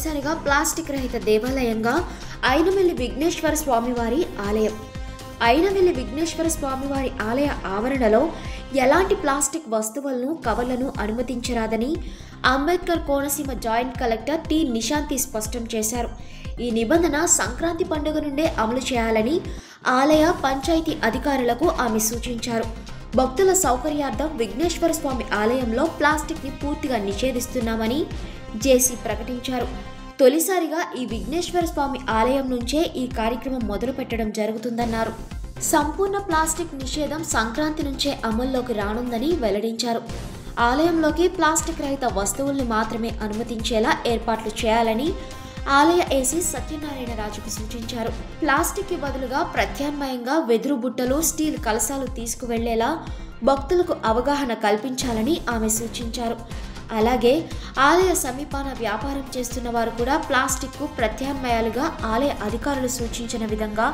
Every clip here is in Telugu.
తొలిసారిగా ప్లాస్టిక్ రహిత దేవాలయంగా అయినవెల్లి విఘ్నేశ్వర స్వామివారి ఆలయం. అయినవెల్లి విఘ్నేశ్వర స్వామివారి ఆలయ ఆవరణలో ఎలాంటి ప్లాస్టిక్ వస్తువులను, కవర్లను అనుమతించరాదని Ambedkar Konaseema joint collector T Nishanthi స్పష్టం చేశారు. ఈ నిబంధన సంక్రాంతి పండుగ నుండే అమలు చేయాలని ఆలయ, పంచాయతీ అధికారులకు ఆమె సూచించారు. భక్తుల సౌకర్యార్థం విఘ్నేశ్వర స్వామి ఆలయంలో ప్లాస్టిక్ని పూర్తిగా నిషేధిస్తున్నామని జేసీ ప్రకటించారు. తొలిసారిగా ఈ విఘ్నేశ్వర స్వామి ఆలయం నుంచే ఈ కార్యక్రమం మొదలు పెట్టడం జరుగుతుందన్నారు. సంపూర్ణ ప్లాస్టిక్ నిషేధం సంక్రాంతి నుంచే అమల్లోకి రానుందని వెల్లడించారు. ఆలయంలోకి ప్లాస్టిక్ రహిత వస్తువుల్ని మాత్రమే అనుమతించేలా ఏర్పాట్లు చేయాలని ఆలయ ఏసీ సత్యనారాయణ రాజుకు సూచించారు. ప్లాస్టిక్కి బదులుగా ప్రత్యామ్నాయంగా వెదురు బుట్టలు, స్టీల్ కలశాలు తీసుకువెళ్లేలా భక్తులకు అవగాహన కల్పించాలని ఆమె సూచించారు. అలాగే ఆలయ సమీపాన వ్యాపారం చేస్తున్న వారు కూడా ప్లాస్టిక్కు ప్రత్యామ్నాయాలుగా ఆలయ అధికారులు సూచించిన విధంగా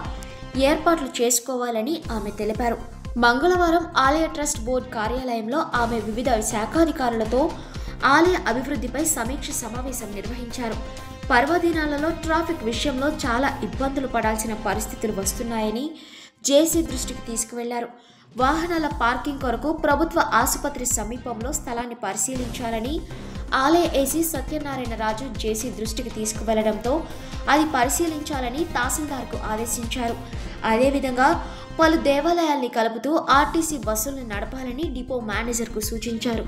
ఏర్పాట్లు చేసుకోవాలని ఆమె తెలిపారు. మంగళవారం ఆలయ ట్రస్ట్ బోర్డు కార్యాలయంలో ఆమె వివిధ శాఖాధికారులతో ఆలయ అభివృద్ధిపై సమీక్ష సమావేశం నిర్వహించారు. పర్వదినాలలో ట్రాఫిక్ విషయంలో చాలా ఇబ్బందులు పడాల్సిన పరిస్థితులు వస్తున్నాయని జేసీ దృష్టికి తీసుకువెళ్లారు. వాహనాల పార్కింగ్ కొరకు ప్రభుత్వ ఆసుపత్రి సమీపంలో స్థలాన్ని పరిశీలించాలని ఆలయ ఏసీ సత్యనారాయణ రాజు జేసీ దృష్టికి తీసుకువెళ్లడంతో అది పరిశీలించాలని తహసీల్దార్కు ఆదేశించారు. అదేవిధంగా పలు దేవాలయాల్ని కలుపుతూ ఆర్టీసీ బస్సులను నడపాలని డిపో మేనేజర్కు సూచించారు.